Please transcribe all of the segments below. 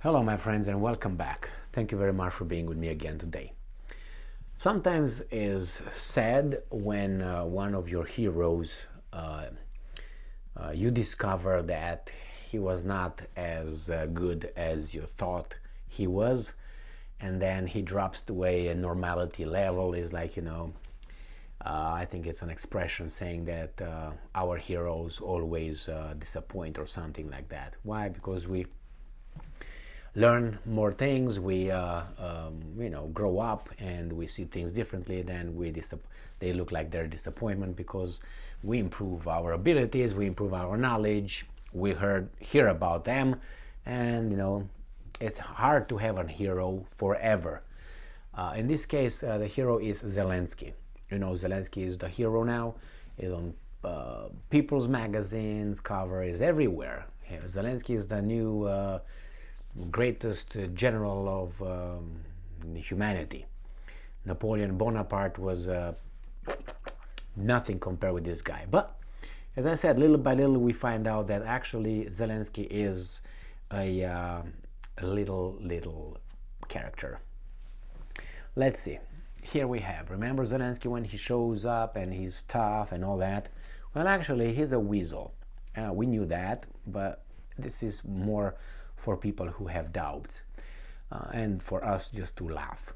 Hello, my friends, and welcome back. Thank you very much for being with me again today. Sometimes it's sad when one of your heroes, you discover that he was not as good as you thought he was, and then he drops to a normality level. Is like, I think it's an expression saying that our heroes always disappoint or something like that. Why? Because we learn more things, we grow up and we see things differently. Then they look like they're disappointment because we improve our abilities, we improve our knowledge, we hear about them, and it's hard to have a hero forever. In this case, the hero is Zelensky. Zelensky is the hero now. Is on people's magazines, cover is everywhere. Zelensky is the new greatest general of humanity. Napoleon Bonaparte was nothing compared with this guy. But as I said, little by little we find out that actually Zelensky is a little character. Let's see. Here we have, remember Zelensky when he shows up and he's tough and all that? Well, actually, he's a weasel. We knew that, but this is more for people who have doubts and for us just to laugh.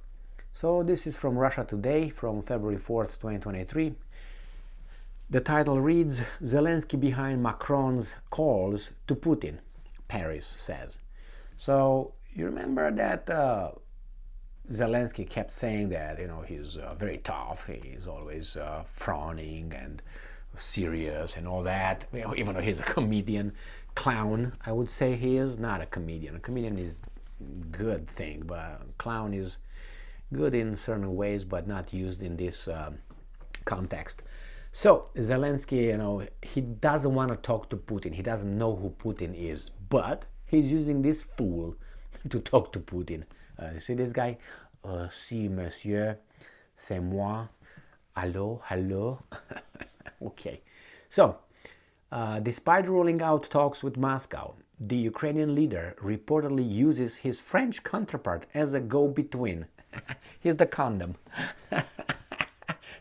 So this is from Russia Today from February 4th, 2023. The title reads, Zelensky behind Macron's calls to Putin, Paris says. So you remember that Zelensky kept saying that he's very tough, he's always frowning and serious and all that, even though he's a comedian. Clown, I would say he is not a comedian. A comedian is a good thing, but clown is good in certain ways, but not used in this context. So Zelensky, he doesn't want to talk to Putin. He doesn't know who Putin is, but he's using this fool to talk to Putin. You see this guy? Si, monsieur, c'est moi. Hello, hello. Okay. So, despite ruling out talks with Moscow, the Ukrainian leader reportedly uses his French counterpart as a go-between. He's the condom.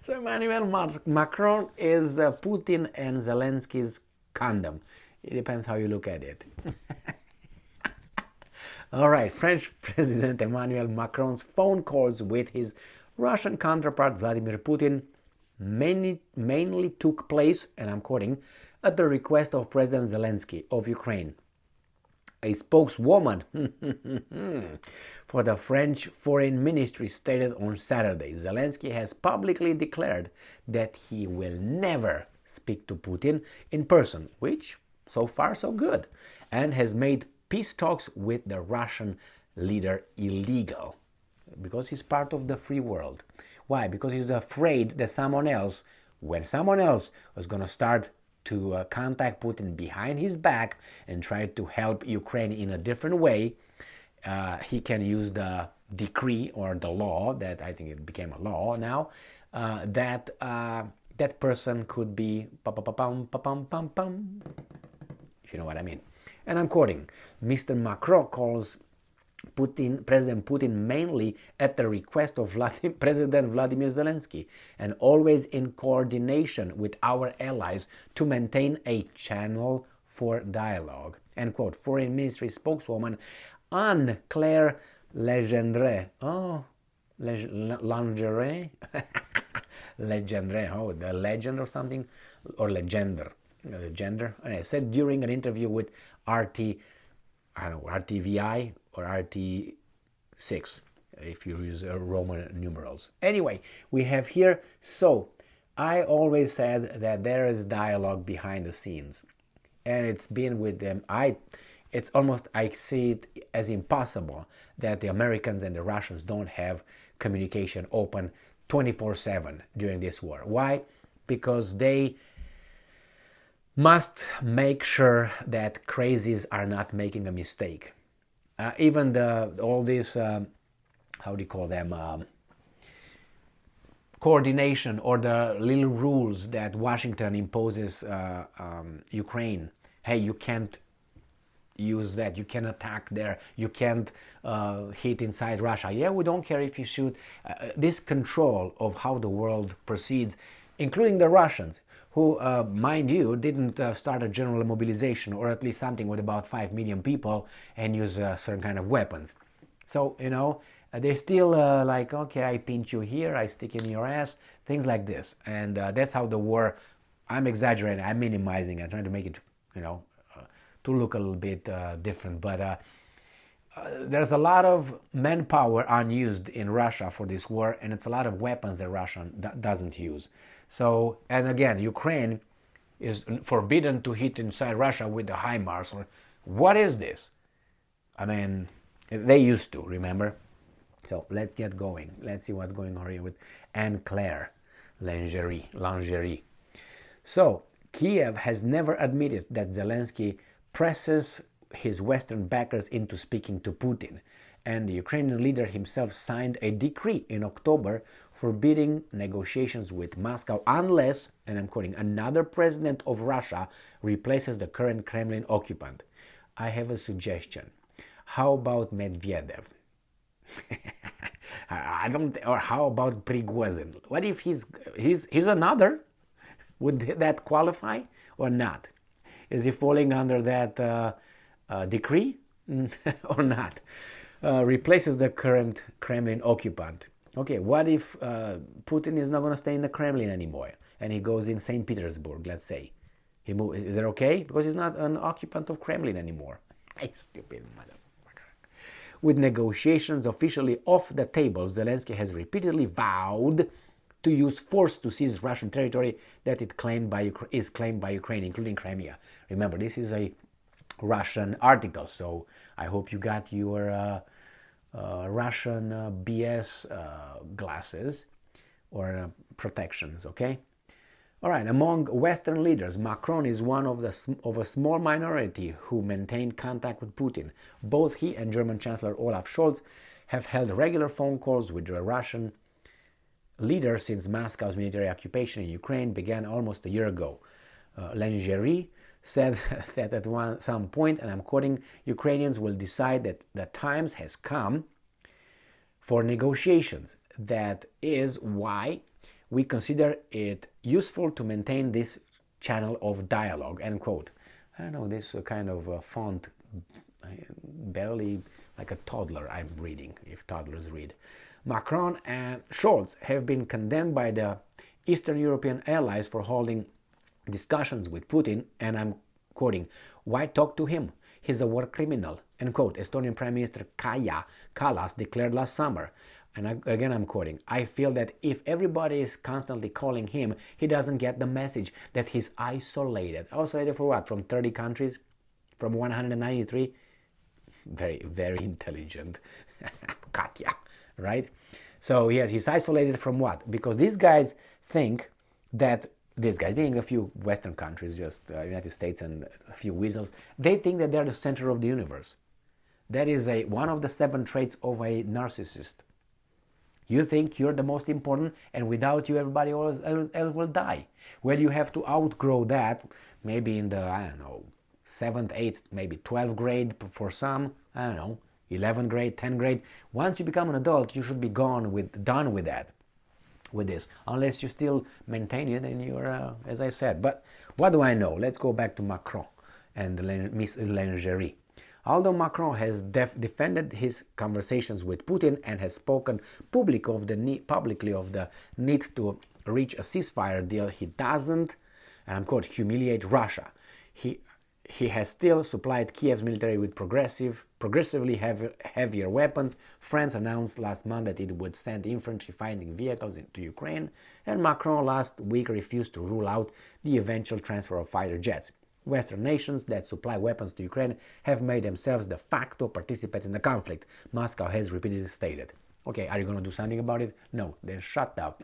So Emmanuel Macron is Putin and Zelensky's condom. It depends how you look at it. All right, French President Emmanuel Macron's phone calls with his Russian counterpart Vladimir Putin mainly took place, and I'm quoting, at the request of President Zelensky of Ukraine. A spokeswoman for the French Foreign Ministry stated on Saturday, Zelensky has publicly declared that he will never speak to Putin in person, which so far so good, and has made peace talks with the Russian leader illegal because he's part of the free world. Why? Because he's afraid that when someone else was going to start to contact Putin behind his back and try to help Ukraine in a different way, he can use the decree or the law, that I think it became a law now, that person could be if you know what I mean. And I'm quoting, Mr. Macron calls President Putin mainly at the request of President Vladimir Zelensky, and always in coordination with our allies to maintain a channel for dialogue. End quote. Foreign Ministry spokeswoman Anne-Claire Legendre. Oh, Legendre? Legendre, oh, the legend or something? Or legender. Gender. Said during an interview with RTVI or RT6 if you use Roman numerals. Anyway, we have here, so I always said that there is dialogue behind the scenes, and it's been with them. I see it as impossible that the Americans and the Russians don't have communication open 24/7 during this war. Why? Because they must make sure that crazies are not making a mistake. Even all these, how do you call them, coordination or the little rules that Washington imposes Ukraine. Hey, you can't use that. You can attack there. You can't hit inside Russia. Yeah, we don't care if you shoot. This control of how the world proceeds, including the Russians, who, mind you, didn't start a general mobilization, or at least something with about 5 million people, and use certain kind of weapons. So, they're still like, okay, I pinch you here, I stick in your ass, things like this. And that's how the war, I'm exaggerating, I'm minimizing, I'm trying to make it, to look a little bit different. But there's a lot of manpower unused in Russia for this war, and it's a lot of weapons that Russia doesn't use. So, and again, Ukraine is forbidden to hit inside Russia with the HIMARS. Or what is this? I mean, they used to, remember? So let's get going. Let's see what's going on here with Anne-Claire Lingerie. So, Kiev has never admitted that Zelensky presses his Western backers into speaking to Putin, and the Ukrainian leader himself signed a decree in October forbidding negotiations with Moscow unless, and I'm quoting, another president of Russia replaces the current Kremlin occupant. I have a suggestion. How about Medvedev? Or how about Prigozhin? What if he's another? Would that qualify or not? Is he falling under that decree or not? Replaces the current Kremlin occupant. Okay, what if Putin is not going to stay in the Kremlin anymore and he goes in St. Petersburg, let's say? Is that okay? Because he's not an occupant of Kremlin anymore. Stupid motherfucker. With negotiations officially off the table, Zelensky has repeatedly vowed to use force to seize Russian territory that is claimed by Ukraine, including Crimea. Remember, this is a Russian article, so I hope you got your Russian BS glasses or protections, okay? All right, among Western leaders, Macron is one of a small minority who maintain contact with Putin. Both he and German Chancellor Olaf Scholz have held regular phone calls with the Russian leader since Moscow's military occupation in Ukraine began almost a year ago. Lingerie said that at some point, and I'm quoting, Ukrainians will decide that the times has come for negotiations. That is why we consider it useful to maintain this channel of dialogue, end quote. I don't know, this kind of font, barely like a toddler I'm reading, if toddlers read. Macron and Scholz have been condemned by the Eastern European allies for holding discussions with Putin, and I'm quoting, why talk to him? He's a war criminal, end quote. Estonian Prime Minister Kaja Kallas declared last summer. And again, I'm quoting, I feel that if everybody is constantly calling him, he doesn't get the message that he's isolated. Isolated for what? From 30 countries? From 193? Very, very intelligent. Katya, right? So yes, he's isolated from what? Because these guys think that, being a few Western countries, just United States and a few weasels, they think that they're the center of the universe. That is one of the 7 traits of a narcissist. You think you're the most important, and without you, everybody else will die. Well, you have to outgrow that, maybe in the, 7th, 8th, maybe 12th grade for some, 11th grade, 10th grade. Once you become an adult, you should be done with that, with this. Unless you still maintain it, and you're, as I said. But what do I know? Let's go back to Macron and Miss Lingerie. Although Macron has defended his conversations with Putin and has spoken publicly of the need to reach a ceasefire deal, he doesn't, and I'm quote, humiliate Russia. He has still supplied Kiev's military with progressively heavier weapons. France announced last month that it would send infantry fighting vehicles into Ukraine, and Macron last week refused to rule out the eventual transfer of fighter jets. Western nations that supply weapons to Ukraine have made themselves de facto participants in the conflict, Moscow has repeatedly stated. Okay, are you going to do something about it? No, then shut up,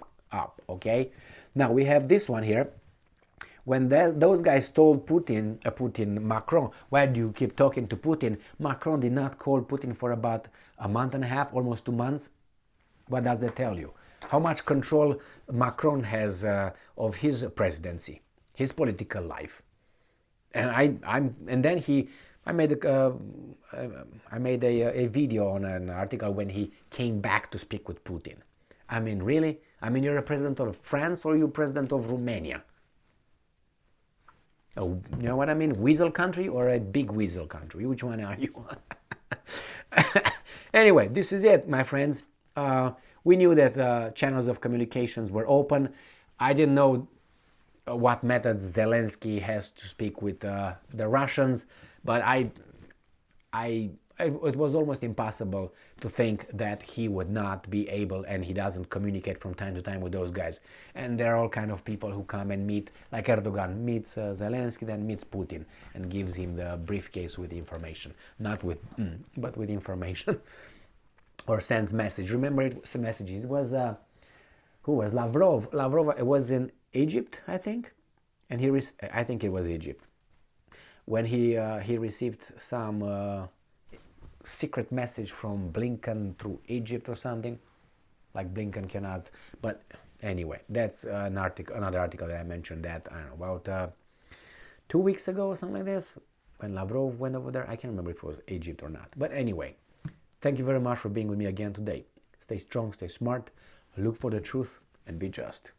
okay? Now we have this one here. When those guys told Macron, why do you keep talking to Putin? Macron did not call Putin for about a month and a half, almost 2 months. What does that tell you? How much control Macron has of his presidency, his political life? And then he I made a video on an article when he came back to speak with Putin. I mean, really? I mean, you're a president of France or you're president of Romania? Oh, you know what I mean? Weasel country or a big weasel country? Which one are you? Anyway, this is it, my friends. We knew that channels of communications were open. I didn't know what methods Zelensky has to speak with the Russians, but it was almost impossible to think that he would not be able, and he doesn't communicate from time to time with those guys. And there are all kind of people who come and meet, like Erdogan meets Zelensky, then meets Putin and gives him the briefcase with information, not with, but with information, or sends message. Remember, it was messages. It was who was Lavrov? Lavrov was in Egypt, I think, and I think it was Egypt, when he received some secret message from Blinken through Egypt or something, like Blinken cannot. But anyway, that's another article that I mentioned that, I don't know, about 2 weeks ago or something like this, when Lavrov went over there. I can't remember if it was Egypt or not. But anyway, thank you very much for being with me again today. Stay strong, stay smart, look for the truth, and be just.